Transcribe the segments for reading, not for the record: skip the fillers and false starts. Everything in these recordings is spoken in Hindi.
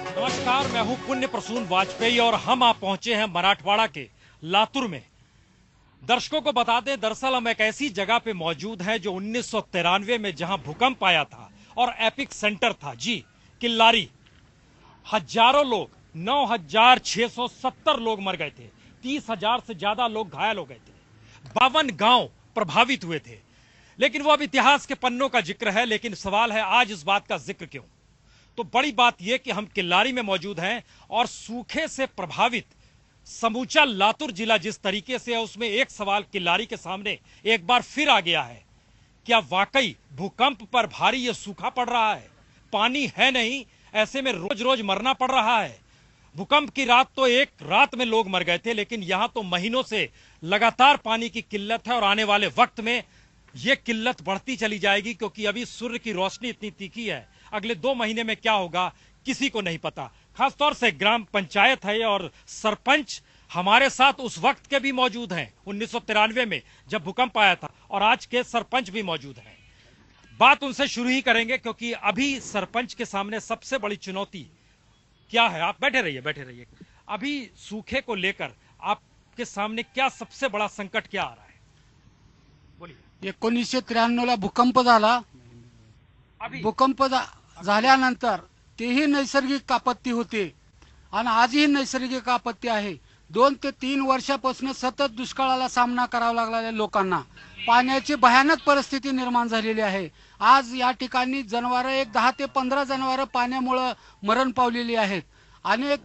नमस्कार, मैं हूं पुण्य प्रसून वाजपेयी और हम आप पहुंचे हैं मराठवाड़ा के लातूर में। दर्शकों को बता दें, दरअसल हम एक ऐसी जगह पे मौजूद हैं जो 1993 में जहां भूकंप आया था और एपिक सेंटर था, जी किल्लारी। हजारों लोग, 9,670 लोग मर गए थे, 30,000 से ज्यादा लोग घायल हो गए थे, 52 गांव प्रभावित हुए थे। लेकिन वो अब इतिहास के पन्नों का जिक्र है। लेकिन सवाल है आज इस बात का जिक्र क्यों? तो बड़ी बात यह कि हम किल्लारी में मौजूद हैं और सूखे से प्रभावित समूचा लातूर जिला जिस तरीके से है, उसमें एक सवाल किल्लारी के सामने एक बार फिर आ गया है। क्या वाकई भूकंप पर भारी ये सूखा पड़ रहा है? पानी है नहीं, ऐसे में रोज रोज मरना पड़ रहा है। भूकंप की रात तो एक रात में लोग मर गए थे, लेकिन यहां तो महीनों से लगातार पानी की किल्लत है और आने वाले वक्त में यह किल्लत बढ़ती चली जाएगी, क्योंकि अभी सूर्य की रोशनी इतनी तीखी है। अगले 2 महीने में क्या होगा किसी को नहीं पता। खासतौर से ग्राम पंचायत है और सरपंच हमारे साथ उस वक्त के भी मौजूद हैं, 1993 में जब भूकंप आया था, और आज के सरपंच भी मौजूद हैं। बात उनसे शुरू ही करेंगे, क्योंकि अभी सरपंच के सामने सबसे बड़ी चुनौती क्या है। आप बैठे रहिए। अभी सूखे को लेकर आपके सामने क्या सबसे बड़ा संकट क्या आ रहा है? बोलिए। 1993ला भूकंप झाला। भूकंप झाल्यानंतर तेही नैसर्गिक आपत्ती होते आणि आजही नैसर्गिक आपत्ती आहे। 2 ते 3 वर्षापासून सतत दुष्काळाला सामना करावा लागलेल्या लोकांना पाण्याची भयानक परिस्थिती निर्माण झालेली आहे। आज या ठिकाणी जनावरे 10 ते 15 जनावरे पाण्यामुळे मरण पावलेली आहेत। अनेक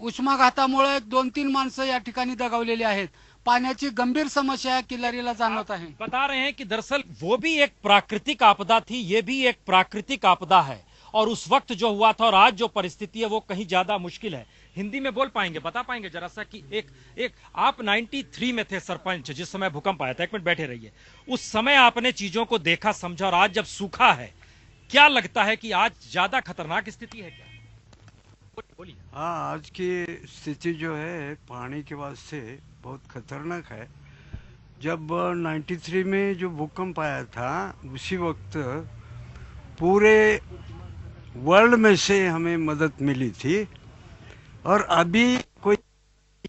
उष्माघातामुळे 2-3 माणसं या ठिकाणी दगावलेली आहेत। पाण्याची गंभीर समस्या किल्लारीला जाणवत आहे। बता रहे हैं कि दरअसल वो भी एक प्राकृतिक आपदा थी, ये भी एक प्राकृतिक आपदा है, और उस वक्त जो हुआ था और आज जो परिस्थिति है वो कहीं ज्यादा मुश्किल है। हिंदी में बोल पाएंगे, बता पाएंगे जरा सा कि एक आप 93 में थे सरपंच जिस समय भूकंप आया था। एक मिनट बैठे रहिए। उस समय आपने चीजों को देखा समझा, और आज जब सूखा है, क्या लगता है कि आज ज्यादा खतरनाक स्थिति है क्या? बोलिए। हाँ, आज की स्थिति जो है पानी के वास्ते बहुत खतरनाक है। जब 93 में जो भूकंप आया था, उसी वक्त पूरे वर्ल्ड में से हमें मदद मिली थी, और अभी कोई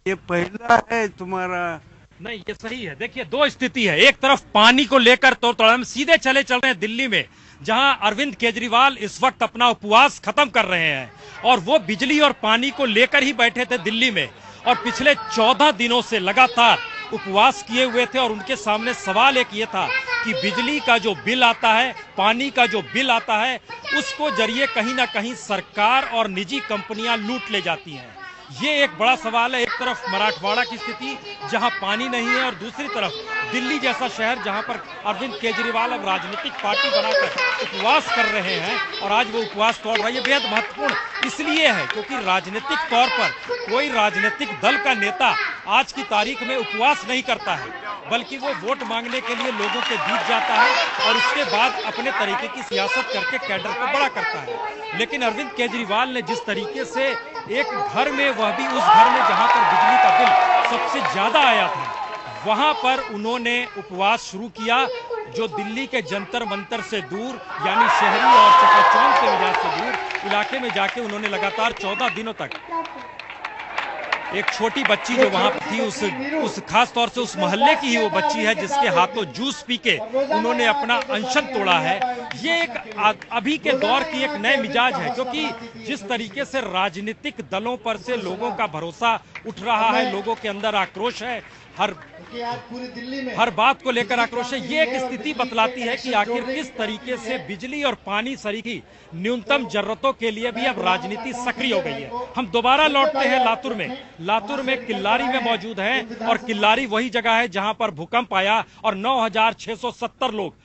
ये पहला है तुम्हारा? नहीं, ये सही है। देखिए, 2 स्थिति है। एक तरफ पानी को लेकर तो हम सीधे चल रहे हैं दिल्ली में, जहां अरविंद केजरीवाल इस वक्त अपना उपवास खत्म कर रहे हैं, और वो बिजली और पानी को लेकर ही बैठे थे दिल्ली में, और पिछले 14 दिनों से लगातार उपवास किए हुए थे। और उनके सामने सवाल एक ये था कि बिजली का जो बिल आता है, पानी का जो बिल आता है, उसको जरिए कहीं ना कहीं सरकार और निजी कंपनियां लूट ले जाती हैं। ये एक बड़ा सवाल है। एक तरफ मराठवाड़ा की स्थिति जहां पानी नहीं है, और दूसरी तरफ दिल्ली जैसा शहर जहां पर अरविंद केजरीवाल अब राजनीतिक पार्टी बनाकर उपवास कर रहे हैं, और आज वो उपवास तोड़ रहा है। ये बेहद महत्वपूर्ण इसलिए है क्योंकि राजनीतिक तौर पर कोई राजनीतिक दल का नेता आज की तारीख में उपवास नहीं करता है, बल्कि वो वोट मांगने के लिए लोगों के बीच जाता है और उसके बाद अपने तरीके की सियासत करके कैडर को बड़ा करता है। लेकिन अरविंद केजरीवाल ने जिस तरीके से एक घर में, वह भी उस घर में जहां पर बिजली का बिल सबसे ज्यादा आया था, वहां पर उन्होंने उपवास शुरू किया, जो दिल्ली के जंतर मंतर से दूर, यानी शहरी और चकाचौंध के मिजाज से दूर इलाके में जाके उन्होंने लगातार 14 दिनों तक एक छोटी बच्ची जो वहां पर थी, उस खास तौर से उस मोहल्ले की ही वो बच्ची है जिसके हाथों जूस पी के उन्होंने अपना अनशन तोड़ा है। ये एक अभी के दौर की एक नए मिजाज है, क्योंकि जिस तरीके से राजनीतिक दलों पर से लोगों का भरोसा उठ रहा है, लोगों के अंदर आक्रोश है, हर बात को लेकर आक्रोश है। ये एक स्थिति बतलाती है कि आखिर किस तरीके से बिजली और पानी सरीखी न्यूनतम जरूरतों के लिए भी अब राजनीति सक्रिय हो गई है। हम दोबारा लौटते हैं लातूर में किल्लारी में मौजूद हैं, और किल्लारी वही जगह है जहां पर भूकंप आया और 9,670 लोग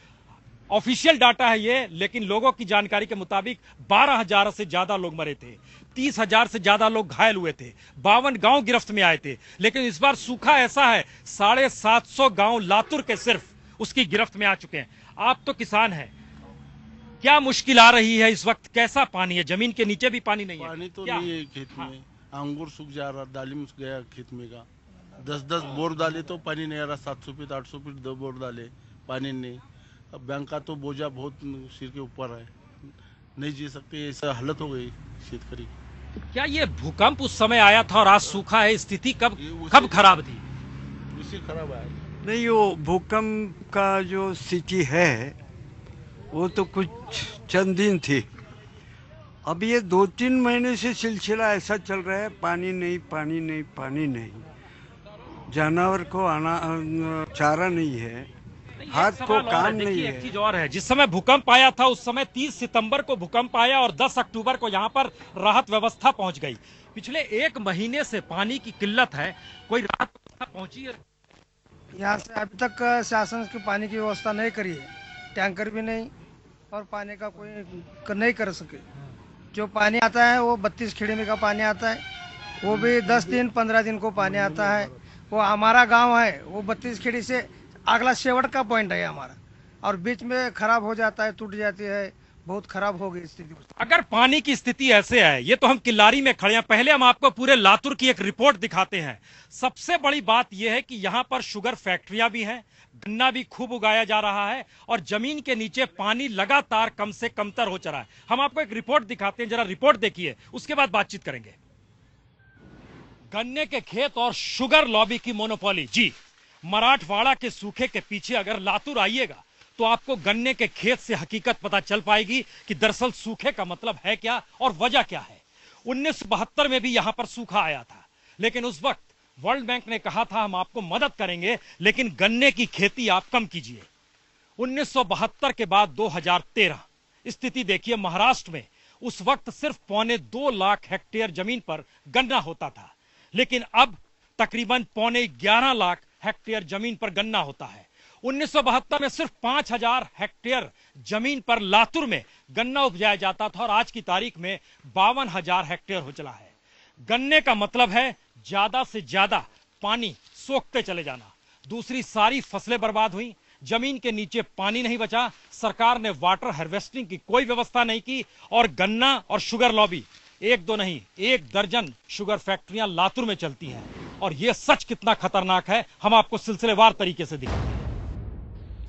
ऑफिशियल डाटा है ये, लेकिन लोगों की जानकारी के मुताबिक 12,000 से ज्यादा लोग मरे थे, 30,000 से ज्यादा लोग घायल हुए थे, 52 गांव गिरफ्त में आए थे। लेकिन इस बार सूखा ऐसा है 750 गांव लातूर के सिर्फ उसकी गिरफ्त में आ चुके हैं। आप तो किसान हैं, क्या मुश्किल आ रही है इस वक्त? कैसा पानी है? जमीन के नीचे भी पानी नहीं है? पानी तो क्या? नहीं है खेत में। अंगूर सूख जा रहा, दालिम सूख गया खेत में का। 10-10 बोर डाले तो पानी नहीं आ रहा। 700 फीट 800 फीट 2 बोर डाले, पानी नहीं। अब बैंक का तो बोझा बहुत सिर के ऊपर है, नहीं जी सकते, ऐसा हालत हो गई शेतकरी। क्या ये भूकंप उस समय आया था और आज सूखा है? स्थिति कब खराब थी? उसी खराब है। नहीं, वो भूकंप का जो स्थिति है वो तो कुछ चंद दिन थी। अब ये 2-3 महीने से सिलसिला ऐसा चल रहा है, पानी नहीं पानी नहीं पानी नहीं। जानवर को आना चारा नहीं है, हाथ को काम नहीं है। एक चीज और है, जिस समय भूकंप आया था उस समय 30 सितंबर को भूकंप आया और 10 अक्टूबर को यहाँ पर राहत व्यवस्था पहुंच गई। पिछले 1 महीने से पानी की किल्लत है, कोई राहत व्यवस्था पहुंची है? यहाँ से अभी तक शासन की पानी की व्यवस्था नहीं करी है, टैंकर भी नहीं और पानी का कोई नहीं कर सके। जो पानी आता है वो 32 खेड़ी में का पानी आता है, वो भी 10 दिन 15 दिन को पानी आता है। वो हमारा गांव है, वो 32 खेड़ी से अगला शेवट का पॉइंट है हमारा, और बीच में खराब हो जाता है, टूट जाती है, बहुत खराब हो गई स्थिति। अगर पानी की स्थिति ऐसे है, ये तो हम किल्लारी में खड़े हैं, पहले हम आपको पूरे लातूर की एक रिपोर्ट दिखाते हैं। सबसे बड़ी बात यह है कि यहाँ पर शुगर फैक्ट्रियां भी हैं, गन्ना भी खूब उगाया जा रहा है और जमीन के नीचे पानी लगातार कम से कमतर हो चला है। हम आपको एक रिपोर्ट दिखाते हैं, जरा रिपोर्ट देखिए, उसके बाद बातचीत करेंगे। गन्ने के खेत और शुगर लॉबी की मोनोपोली। जी, मराठवाड़ा के सूखे के पीछे अगर लातूर आइएगा तो आपको गन्ने के खेत से हकीकत पता चल पाएगी कि दरअसल सूखे का मतलब है क्या और वजह क्या है। 1972 में भी यहां पर सूखा आया था, लेकिन उस वक्त वर्ल्ड बैंक ने कहा था हम आपको मदद करेंगे, लेकिन गन्ने की खेती आप कम कीजिए। 1972 के बाद 2013 स्थिति देखिए, महाराष्ट्र में उस वक्त सिर्फ 2.25 लाख हेक्टेयर जमीन पर गन्ना होता था, लेकिन अब तकरीबन 11.25 लाख हेक्टेयर जमीन पर गन्ना होता है। 1972 में सिर्फ 5,000 हेक्टेयर जमीन पर लातूर में गन्ना उपजाया जाता था और आज की तारीख में 52,000 हेक्टेयर हो चला है। गन्ने का मतलब है ज्यादा से ज्यादा पानी सोखते चले जाना। दूसरी सारी फसलें बर्बाद हुई, जमीन के नीचे पानी नहीं बचा, सरकार ने वाटर हार्वेस्टिंग की कोई व्यवस्था नहीं की और गन्ना और शुगर लॉबी, 1-2 नहीं 1 दर्जन शुगर फैक्ट्रियां लातूर में चलती हैं। और यह सच कितना खतरनाक है हम आपको सिलसिलेवार तरीके से दिखाते हैं।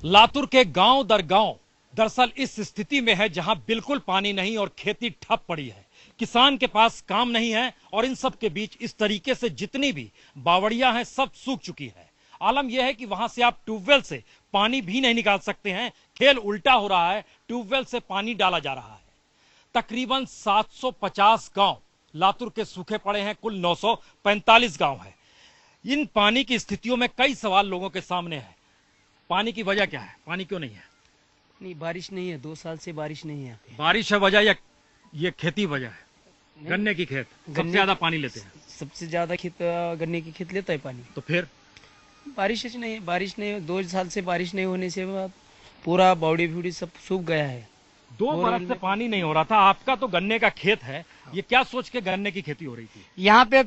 लातूर के गांव दर गांव दरअसल इस स्थिति में है जहां बिल्कुल पानी नहीं और खेती ठप पड़ी है, किसान के पास काम नहीं है और इन सब के बीच इस तरीके से जितनी भी बावड़ियां हैं सब सूख चुकी है। आलम यह है कि वहां से आप ट्यूबवेल से पानी भी नहीं निकाल सकते हैं, खेल उल्टा हो रहा है, ट्यूबवेल से पानी डाला जा रहा है। तकरीबन 750 गांव लातूर के सूखे पड़े हैं, कुल 945 गांव है। इन पानी की स्थितियों में कई सवाल लोगों के सामने है। पानी की वजह क्या है? पानी क्यों नहीं है? नहीं, बारिश नहीं है, 2 साल से बारिश नहीं है। बारिश है वजह या ये खेती वजह है? गन्ने की खेत सबसे ज्यादा पानी लेते हैं, सबसे ज्यादा खेत गन्ने की खेत लेता है पानी। तो फिर बारिश नहीं 2 साल से बारिश नहीं होने से पूरा बावड़ी फ्यूड़ी सब सूख गया है। 2 बरस से पानी नहीं हो रहा था। आपका तो गन्ने का खेत है, ये क्या सोच के गन्ने की खेती हो रही थी? यहाँ पे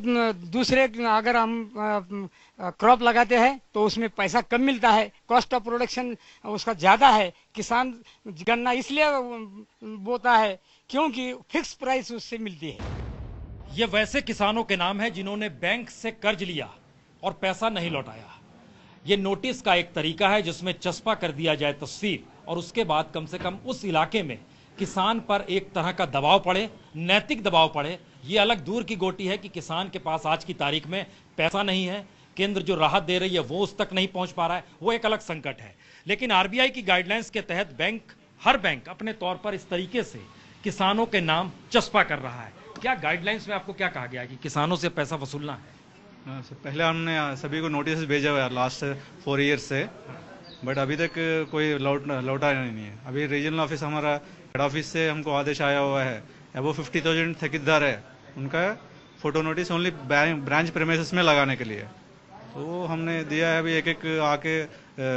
दूसरे अगर हम क्रॉप लगाते हैं तो उसमें पैसा कम मिलता है, कॉस्ट ऑफ प्रोडक्शन उसका ज्यादा है। किसान गन्ना इसलिए बोता है क्योंकि फिक्स प्राइस उससे मिलती है। ये वैसे किसानों के नाम है जिन्होंने बैंक से कर्ज लिया और पैसा नहीं लौटाया। ये नोटिस का एक तरीका है जिसमें चस्पा कर दिया जाए तस्वीर और उसके बाद कम से कम उस इलाके में किसान पर एक तरह का दबाव पड़े, नैतिक दबाव पड़े। ये अलग दूर की गोटी है कि किसान के पास आज की तारीख में पैसा नहीं है, केंद्र जो राहत दे रही है वो उस तक नहीं पहुंच पा रहा है, वो एक अलग संकट है। लेकिन आरबीआई की गाइडलाइंस के तहत हर बैंक अपने तौर पर इस तरीके से किसानों के नाम चस्पा कर रहा है। क्या गाइडलाइंस में आपको क्या कहा गया है कि किसानों से पैसा वसूलना है? पहले हमने सभी को नोटिस भेजा हुआ है लास्ट 4 ईयर से, बट अभी तक कोई लौटा नहीं है। अभी रीजनल ऑफिस हमारा हेड ऑफिस से हमको आदेश आया हुआ है, अबो 50,000 ठेकेदार है उनका photo notice only branch premises में लगाने के लिए, तो हमने दिया है। अभी एक आके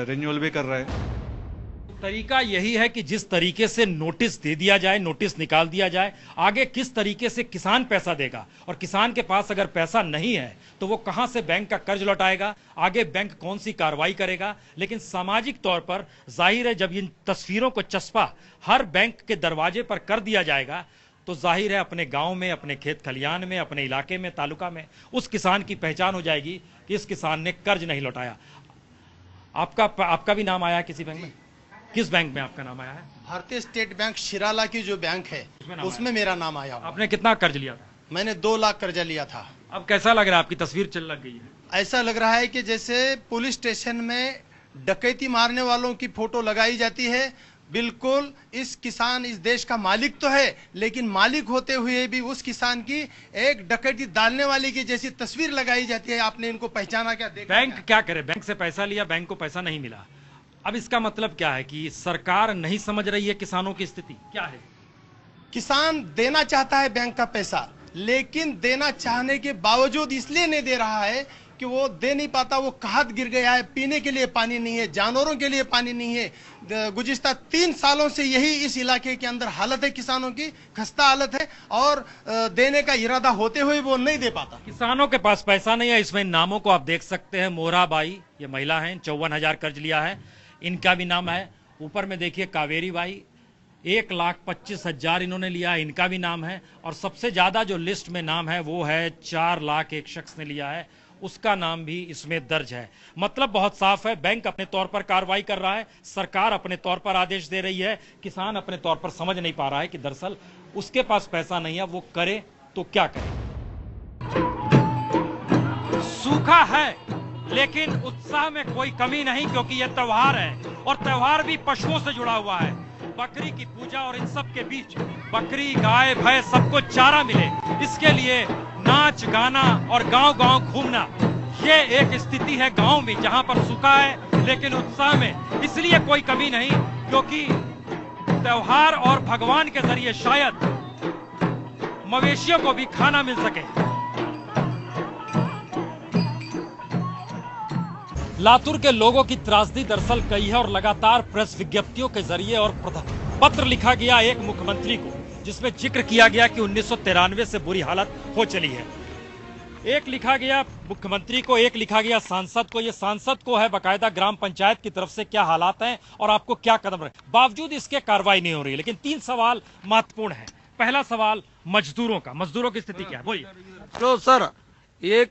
रिन्यूअल भी कर रहे हैं। तरीका यही है कि जिस तरीके से नोटिस दे दिया जाए, नोटिस निकाल दिया जाए, आगे किस तरीके से किसान पैसा देगा, और किसान के पास अगर पैसा नहीं है तो वो कहां से बैंक का कर्ज लौटाएगा, आगे बैंक कौन सी कार्रवाई करेगा। लेकिन सामाजिक तौर पर जाहिर है जब इन तस्वीरों को चस्पा हर बैंक के दरवाजे पर कर दिया जाएगा तो जाहिर है अपने गांव में, अपने खेत खलियान में, अपने इलाके में, तालुका में उस किसान की पहचान हो जाएगी कि इस किसान ने कर्ज नहीं लौटाया। आपका भी नाम आया है किसी बैंक में? किस बैंक में आपका नाम आया है? भारतीय स्टेट बैंक शिराला की जो बैंक है उसमें मेरा नाम आया। आपने कितना कर्ज लिया था? मैंने 2 लाख कर्जा लिया था। अब कैसा लग रहा है? आपकी तस्वीर चल लग गई है। ऐसा लग रहा है कि जैसे पुलिस स्टेशन में डकैती मारने वालों की फोटो लगाई जाती है। बिल्कुल इस किसान इस देश का मालिक तो है, लेकिन मालिक होते हुए भी उस किसान की एक डकैती डालने वाले की जैसी तस्वीर लगाई जाती है। आपने इनको पहचाना क्या? बैंक क्या करे? बैंक से पैसा लिया, बैंक को पैसा नहीं मिला। अब इसका मतलब क्या है कि सरकार नहीं समझ रही है किसानों की स्थिति क्या है? किसान देना चाहता है बैंक का पैसा, लेकिन देना चाहने के बावजूद इसलिए नहीं दे रहा है कि वो दे नहीं पाता, वो कहात गिर गया है, पीने के लिए पानी नहीं है, जानवरों के लिए पानी नहीं है। गुज़िश्ता 3 सालों से यही इस इलाके के अंदर हालत है, किसानों की खस्ता हालत है, और देने का इरादा होते हुए वो नहीं दे पाता। किसानों के पास पैसा नहीं है। इसमें नामों को आप देख सकते हैं। मोहरा बाई ये महिला है, 54,000 कर्ज लिया है, इनका भी नाम है। ऊपर में देखिए कावेरी बाई 1,25,000 इन्होंने लिया, इनका भी नाम है। और सबसे ज्यादा जो लिस्ट में नाम है वो है 4 लाख एक शख्स ने लिया है, उसका नाम भी इसमें दर्ज है। मतलब बहुत साफ है, बैंक अपने तौर पर कार्रवाई कर रहा है, सरकार अपने तौर पर आदेश दे रही है, किसान अपने तौर पर समझ नहीं पा रहा है कि दरअसल उसके पास पैसा नहीं है, वो करे तो क्या करे। सूखा है लेकिन उत्साह में कोई कमी नहीं, क्योंकि यह त्योहार है और त्योहार भी पशुओं से जुड़ा हुआ है। बकरी की पूजा और इन सब के बीच बकरी, गाय, भैंस सबको चारा मिले, इसके लिए नाच गाना और गांव-गांव घूमना, ये एक स्थिति है गांव में जहां पर सूखा है लेकिन उत्साह में इसलिए कोई कमी नहीं क्योंकि त्योहार और भगवान के जरिए शायद मवेशियों को भी खाना मिल सके। लातूर के लोगों की त्रासदी दरअसल कई है और लगातार प्रेस विज्ञप्तियों के जरिए और पत्र लिखा गया एक मुख्यमंत्री को, जिसमें जिक्र किया गया कि 1993 से बुरी हालत हो चली है। एक लिखा गया मुख्यमंत्री को, एक लिखा गया सांसद को। ये सांसद को है बकायदा ग्राम पंचायत की तरफ से क्या हालात हैं और आपको क्या कदम रहे, बावजूद इसके कार्रवाई नहीं हो रही। लेकिन 3 सवाल महत्वपूर्ण है। पहला सवाल मजदूरों का, मजदूरों की स्थिति क्या है, बोलिए। तो सर ये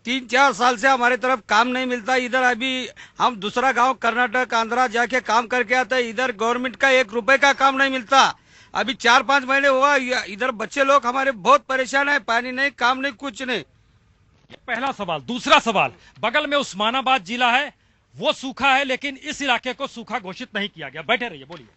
3-4 साल से हमारी तरफ काम नहीं मिलता। इधर अभी हम दूसरा गांव कर्नाटक आंध्रा जाके काम करके आते हैं, इधर गवर्नमेंट का 1 रुपए का काम नहीं मिलता। अभी 4-5 महीने हुआ, इधर बच्चे लोग हमारे बहुत परेशान है, पानी नहीं, काम नहीं, कुछ नहीं। ये पहला सवाल। दूसरा सवाल, बगल में उस्मानाबाद जिला है, वो सूखा है लेकिन इस इलाके को सूखा घोषित नहीं किया गया। बैठे रहिए, बोलिए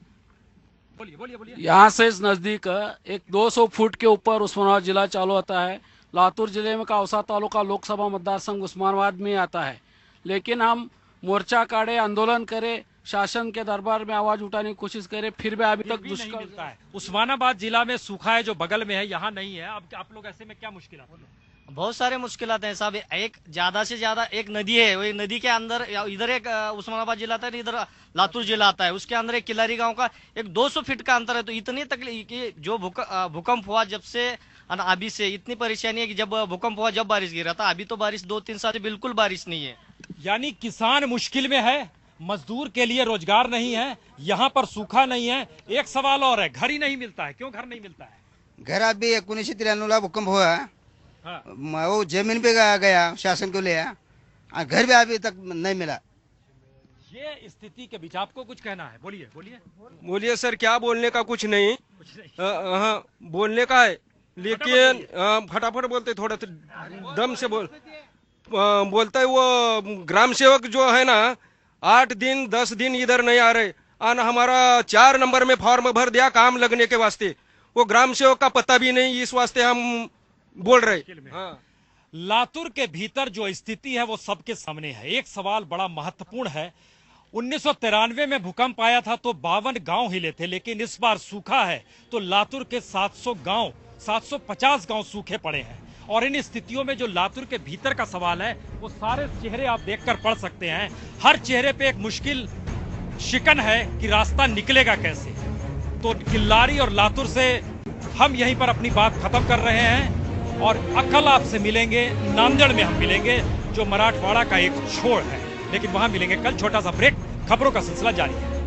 बोलिए बोलिए बोलिए। यहाँ से इस नजदीक एक 200 फुट के ऊपर उस्मानाबाद जिला चालू होता है। लातूर जिले में काउसा तालुका लोकसभा मतदार संघ उस्मानाबाद में आता है, लेकिन हम मोर्चा काटे, आंदोलन करे, शासन के दरबार में आवाज उठाने की कोशिश करे, फिर भी अभी तक दुष्काल मिलता है। उस्मानाबाद जिला में सूखा है जो बगल में है, यहाँ नहीं है। अब आप लोग ऐसे में क्या मुश्किल है? बहुत सारे मुश्किलात हैं साहब। एक ज्यादा से ज्यादा एक नदी है, वही नदी के अंदर इधर एक उस्मानाबाद जिला आता है, इधर लातूर जिला आता है, उसके अंदर एक किलारी गांव का एक 200 फीट का अंतर है। तो इतनी तकलीफ कि जो भूकंप हुआ जब से अभी से इतनी परेशानी है कि जब भूकंप हुआ जब बारिश गिरा था, अभी तो बारिश 2-3 साल से बिल्कुल बारिश नहीं है। यानी किसान मुश्किल में है, मजदूर के लिए रोजगार नहीं है, यहाँ पर सूखा नहीं है। एक सवाल और है, घर ही नहीं मिलता है। क्यों घर नहीं मिलता है? घर अभी 1993 भूकंप हुआ, हाँ। वो जमीन पे गया, शासन को लिया, घर भी अभी तक नहीं मिला। ये स्थिति के बीच आपको कुछ कहना है, बोलिए बोलिए बोलिए। सर क्या बोलने का कुछ नहीं, हाँ बोलने का है, लेकिन फटाफट बोलते, थोड़ा दम से बोलता है। वो ग्राम सेवक जो है ना 8 दिन 10 दिन इधर नहीं आ रहे, और हमारा 4 नंबर में फॉर्म भर दिया काम लगने के वास्ते, वो ग्राम सेवक का पता भी नहीं, इस वास्ते हम बोल रहे। हाँ। लातूर के भीतर जो स्थिति है वो सबके सामने है। एक सवाल बड़ा महत्वपूर्ण है, 1993 में भूकंप आया था तो 52 गांव हिले थे, लेकिन इस बार सूखा है तो लातूर के 750 गांव सूखे पड़े हैं। और इन स्थितियों में जो लातूर के भीतर का सवाल है वो सारे चेहरे आप देखकर पढ़ सकते हैं। हर चेहरे पे एक मुश्किल शिकन है कि रास्ता निकलेगा कैसे। तो किल्लारी और लातूर से हम यहीं पर अपनी बात खत्म कर रहे हैं और कल आपसे मिलेंगे, नांदेड़ में हम मिलेंगे जो मराठवाड़ा का एक छोर है, लेकिन वहां मिलेंगे कल। छोटा सा ब्रेक, खबरों का सिलसिला जारी है।